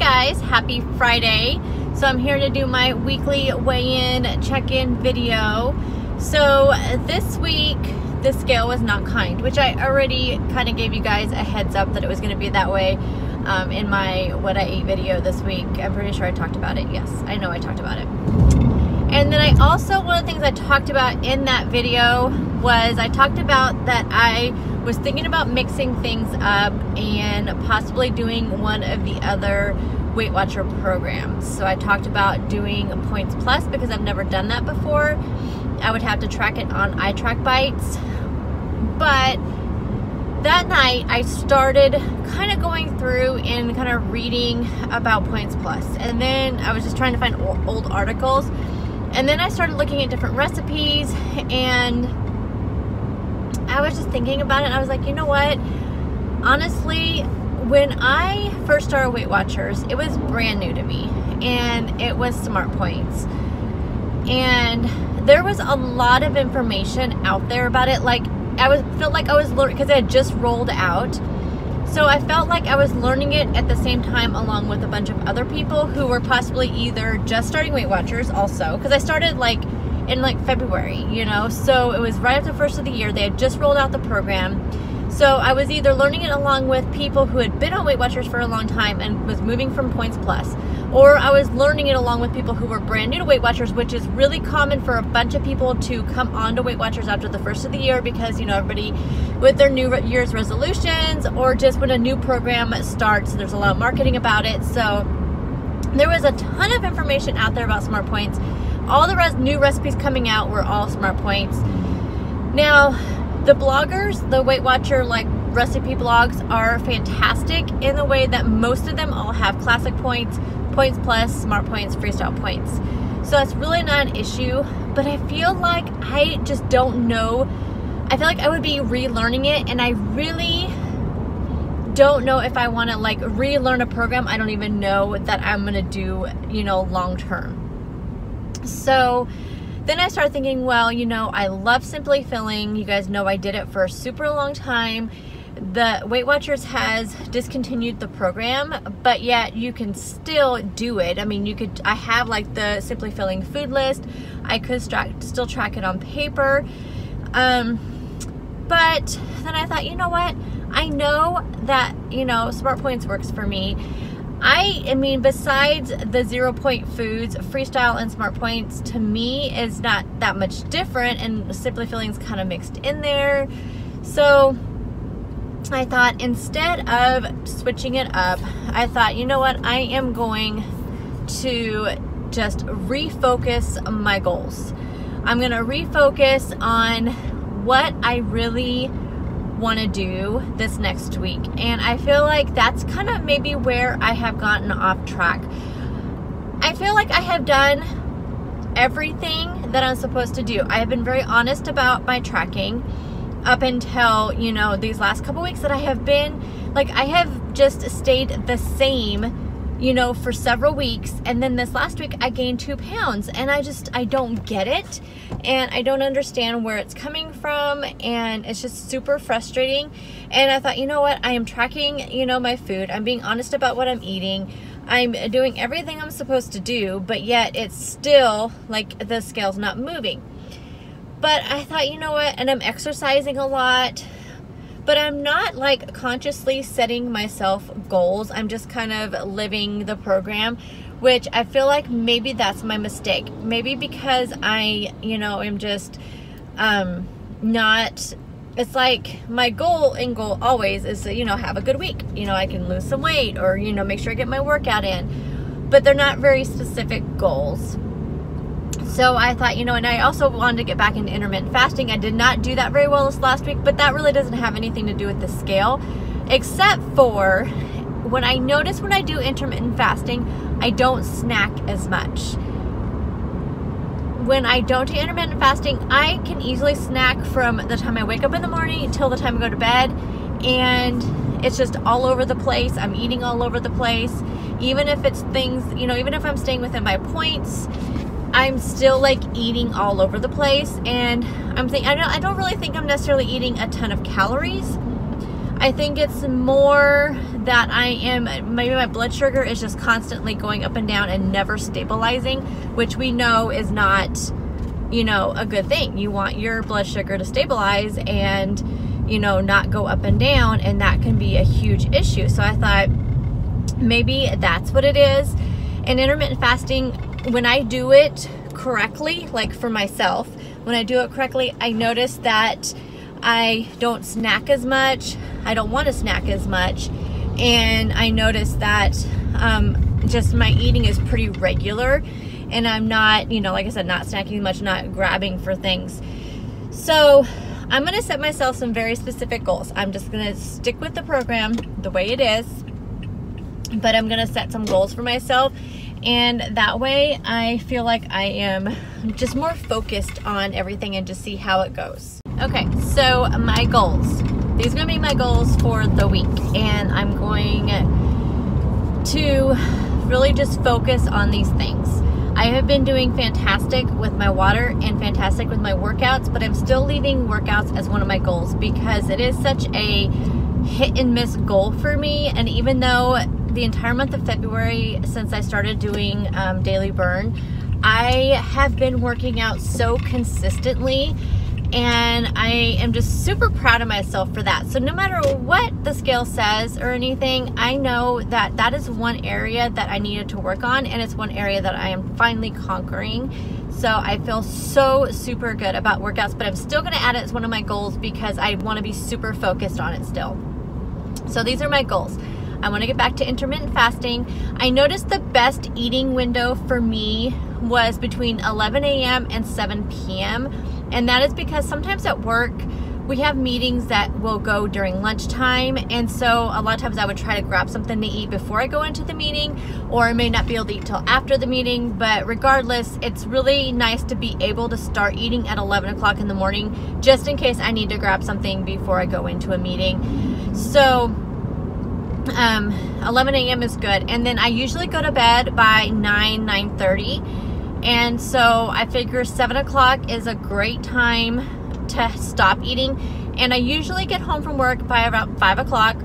guys, happy Friday. So I'm here to do my weekly weigh-in check-in video. So this week the scale was not kind, which I already kind of gave you guys a heads up that it was going to be that way in my what I ate video this week. I'm pretty sure I talked about it. Yes, I know I talked about it. And then I also, one of the things I talked about in that video was I talked about that I was thinking about mixing things up and possibly doing one of the other Weight Watcher programs. So I talked about doing Points Plus because I've never done that before. I would have to track it on iTrackBites. But that night I started kind of going through and kind of reading about Points Plus. And then I was just trying to find old articles. And then I started looking at different recipes, and I was just thinking about it, and I was like, you know what? Honestly, when I first started Weight Watchers, it was brand new to me, and it was Smart Points. And there was a lot of information out there about it. Like, felt like I was learning, because it had just rolled out. So I felt like I was learning it at the same time along with a bunch of other people who were possibly either just starting Weight Watchers also, because I started in February, you know, so it was right after the first of the year. They had just rolled out the program. So I was either learning it along with people who had been on Weight Watchers for a long time and was moving from Points Plus, or I was learning it along with people who were brand new to Weight Watchers, which is really common for a bunch of people to come on to Weight Watchers after the first of the year, because, you know, everybody with their new year's resolutions, or just when a new program starts, there's a lot of marketing about it. So there was a ton of information out there about Smart Points. All the new recipes coming out were all Smart Points. Now, the bloggers, the Weight Watcher recipe blogs, are fantastic in the way that most of them all have classic points, Points Plus, Smart Points, Freestyle Points. So that's really not an issue, but I feel like I just don't know. I feel like I would be relearning it, and I really don't know if I want to relearn a program I don't even know that I'm going to do, you know, long term. So then I started thinking, well, you know, I love Simply Filling. You guys know I did it for a super long time. The Weight Watchers has discontinued the program, but yet you can still do it. I mean, I have the Simply Filling food list. I could still track it on paper. But then I thought, you know what? I know that, you know, Smart Points works for me. I mean, besides the 0 point foods, Freestyle and Smart Points to me is not that much different, and Simply Filling's kind of mixed in there. So I thought, instead of switching it up, I thought, you know what? I am going to just refocus my goals. I'm going to refocus on what I really want to do this next week, and I feel like that's kind of maybe where I have gotten off track. I feel like I have done everything that I'm supposed to do. I have been very honest about my tracking up until, you know, these last couple weeks that I have been, I have just stayed the same, you know, for several weeks, and then this last week I gained 2 pounds, and I don't get it, and I don't understand where it's coming from, and it's just super frustrating. And I thought, you know what, I am tracking, you know, my food. I'm being honest about what I'm eating. I'm doing everything I'm supposed to do, but yet it's still the scale's not moving. But I thought, you know what, and I'm exercising a lot, but I'm not consciously setting myself goals. I'm just kind of living the program, which I feel like maybe that's my mistake. Maybe because I, you know, am just not, it's my goal always is to, you know, have a good week. You know, I can lose some weight, or, you know, make sure I get my workout in, but they're not very specific goals. So I thought, you know, and I also wanted to get back into intermittent fasting. I did not do that very well this last week, but that really doesn't have anything to do with the scale, except for when I notice when I do intermittent fasting, I don't snack as much. When I don't do intermittent fasting, I can easily snack from the time I wake up in the morning until the time I go to bed, and it's just all over the place. I'm eating all over the place. Even if it's things, you know, even if I'm staying within my points, I'm still eating all over the place, and I don't really think I'm necessarily eating a ton of calories. I think it's more that maybe my blood sugar is just constantly going up and down and never stabilizing, which we know is not, you know, a good thing. You want your blood sugar to stabilize and, you know, not go up and down, and that can be a huge issue. So I thought maybe that's what it is. And intermittent fasting, when I do it correctly, like for myself, when I do it correctly, I notice that I don't snack as much. I don't want to snack as much. And I notice that just my eating is pretty regular, and I'm not, you know, like I said, not snacking much, not grabbing for things. So I'm going to set myself some very specific goals. I'm just going to stick with the program the way it is, but I'm going to set some goals for myself, and that way I feel like I am just more focused on everything and just see how it goes. Okay, so my goals. These are going to be my goals for the week, and I'm going to really just focus on these things. I have been doing fantastic with my water and fantastic with my workouts, but I'm still leaving workouts as one of my goals because it is such a hit and miss goal for me. And even though the entire month of February, since I started doing daily burn, I have been working out so consistently, and I am just super proud of myself for that. So no matter what the scale says or anything, I know that that is one area that I needed to work on, and it's one area that I am finally conquering. So I feel so super good about workouts, but I'm still going to add it as one of my goals because I want to be super focused on it still. So these are my goals. I want to get back to intermittent fasting. I noticed the best eating window for me was between 11 a.m. and 7 p.m. And that is because sometimes at work, we have meetings that will go during lunchtime. And so a lot of times I would try to grab something to eat before I go into the meeting, or I may not be able to eat till after the meeting. But regardless, it's really nice to be able to start eating at 11 o'clock in the morning, just in case I need to grab something before I go into a meeting. So 11 a.m. is good. And then I usually go to bed by 9:30. And so I figure 7 o'clock is a great time to stop eating. And I usually get home from work by around 5 o'clock.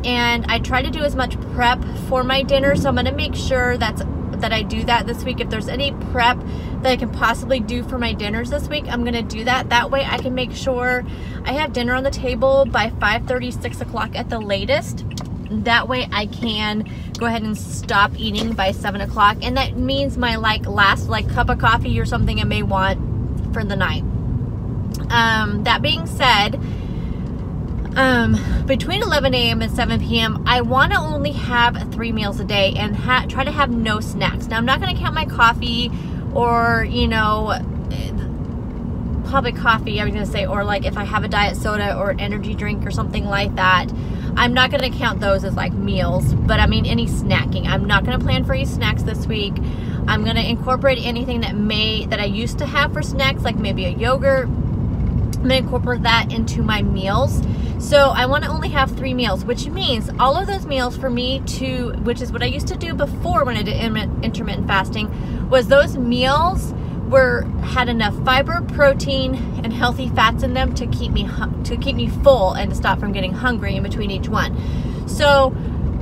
And I try to do as much prep for my dinner. So I'm going to make sure that I do that this week. If there's any prep that I can possibly do for my dinners this week, I'm going to do that. That way I can make sure I have dinner on the table by 5:30, 6 o'clock at the latest. That way I can go ahead and stop eating by 7 o'clock. And that means my last cup of coffee or something I may want for the night. That being said, between 11 a.m. and 7 p.m., I want to only have 3 meals a day and try to have no snacks. Now, I'm not going to count my coffee or, you know, probably coffee, I was going to say, or like if I have a diet soda or an energy drink or something like that. I'm not going to count those as like meals, but I mean any snacking. I'm not going to plan for any snacks this week. I'm going to incorporate anything that I used to have for snacks, like maybe a yogurt. I'm going to incorporate that into my meals. So I want to only have 3 meals, which means all of those meals for me which is what I used to do before when I did intermittent fasting, was those meals had enough fiber, protein, and healthy fats in them to keep me full and to stop from getting hungry in between each one. So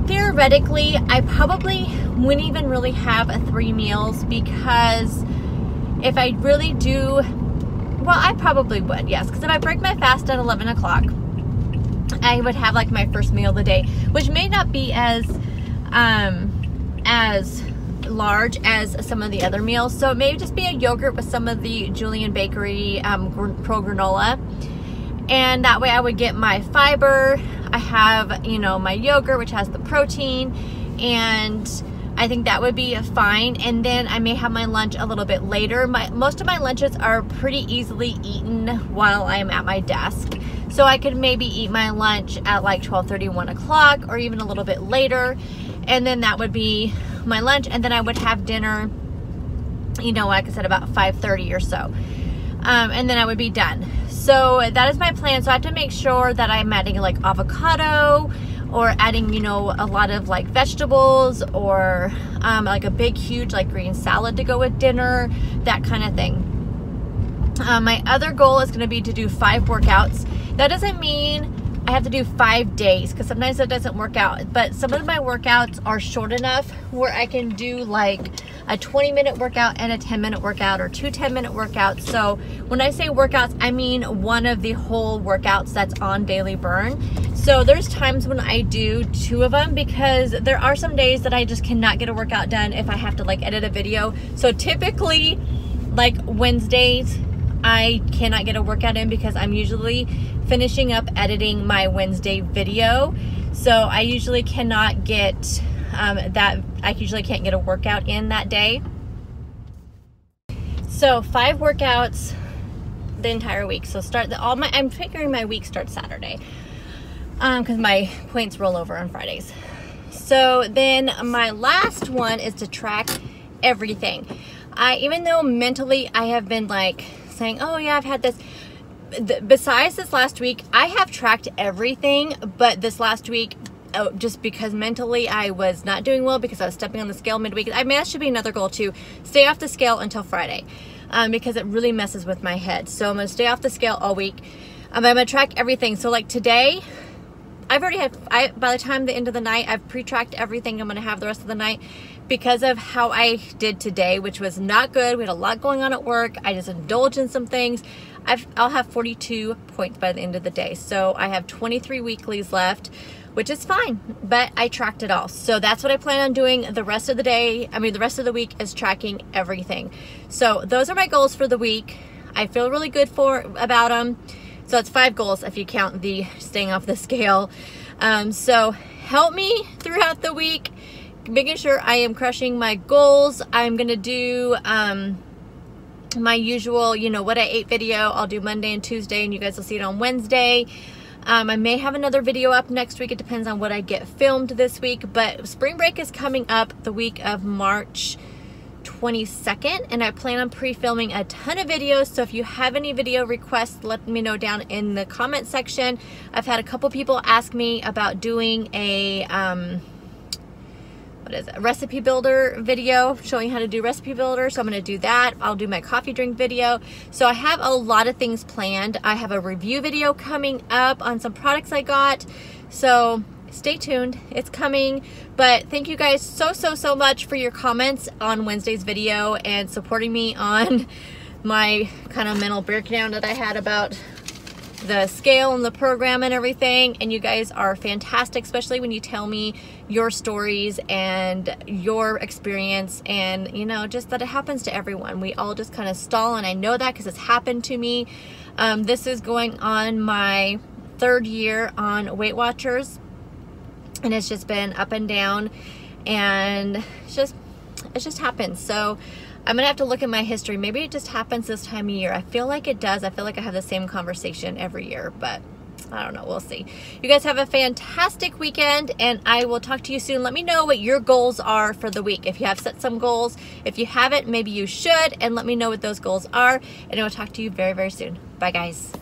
theoretically, I probably wouldn't even really have 3 meals, because if I really do, well, I probably would, yes, because if I break my fast at 11 o'clock, I would have like my first meal of the day, which may not be as large as some of the other meals. So it may just be a yogurt with some of the Julian Bakery Pro granola, and that way I would get my fiber. I have, you know, my yogurt, which has the protein, and I think that would be fine. And then I may have my lunch a little bit later. Most of my lunches are pretty easily eaten while I am at my desk. So I could maybe eat my lunch at like 12:30, 1 o'clock, or even a little bit later. And then that would be my lunch. And then I would have dinner, you know, like I said, about 5:30 or so. And then I would be done. So that is my plan. So I have to make sure that I'm adding like avocado, or adding, you know, a lot of like vegetables, or like a big, huge like green salad to go with dinner, that kind of thing. My other goal is going to be to do 5 workouts. That doesn't mean I have to do 5 days because sometimes it doesn't work out. But some of my workouts are short enough where I can do like a 20-minute workout and a 10-minute workout, or 2 10-minute workouts. So when I say workouts, I mean one of the whole workouts that's on Daily Burn. So there's times when I do 2 of them because there are some days that I just cannot get a workout done if I have to like edit a video. So typically like Wednesdays, I cannot get a workout in because I'm usually finishing up editing my Wednesday video. So I usually cannot get I usually can't get a workout in that day. So 5 workouts the entire week. So I'm figuring my week starts Saturday because my points roll over on Fridays. So then my last one is to track everything. Even though mentally I have been like saying, oh yeah, I've had this, besides this last week, I have tracked everything, but this last week, just because mentally I was not doing well because I was stepping on the scale midweek. I mean, that should be another goal too. Stay off the scale until Friday because it really messes with my head. So I'm going to stay off the scale all week. I'm going to track everything. So like today, I've already had, by the time the end of the night, I've pre-tracked everything I'm going to have the rest of the night because of how I did today, which was not good. We had a lot going on at work. I just indulged in some things. I'll have 42 points by the end of the day. So I have 23 weeklies left, which is fine, but I tracked it all. So that's what I plan on doing the rest of the day. I mean, the rest of the week is tracking everything. So those are my goals for the week. I feel really good about them. So it's 5 goals if you count the staying off the scale. So help me throughout the week, making sure I am crushing my goals. I'm gonna do my usual, you know, what I ate video. I'll do Monday and Tuesday, and you guys will see it on Wednesday. I may have another video up next week. It depends on what I get filmed this week, but spring break is coming up the week of March 22nd, and I plan on pre-filming a ton of videos. So if you have any video requests, let me know down in the comment section. I've had a couple people ask me about doing a recipe builder video, showing how to do recipe builder. So I'm going to do that. I'll do my coffee drink video. So I have a lot of things planned. I have a review video coming up on some products I got. So stay tuned, it's coming. But thank you guys so much for your comments on Wednesday's video and supporting me on my kind of mental breakdown that I had about the scale and the program and everything. And you guys are fantastic, especially when you tell me your stories and your experience, and you know, just that it happens to everyone. We all just kind of stall, and I know that because it's happened to me. This is going on my 3rd year on Weight Watchers, and it's just been up and down, and it just happens. So I'm gonna have to look at my history. Maybe it just happens this time of year. I feel like it does. I feel like I have the same conversation every year, but I don't know. We'll see. You guys have a fantastic weekend, and I will talk to you soon. Let me know what your goals are for the week. If you have set some goals, if you haven't, maybe you should, and let me know what those goals are, and I will talk to you very soon. Bye, guys.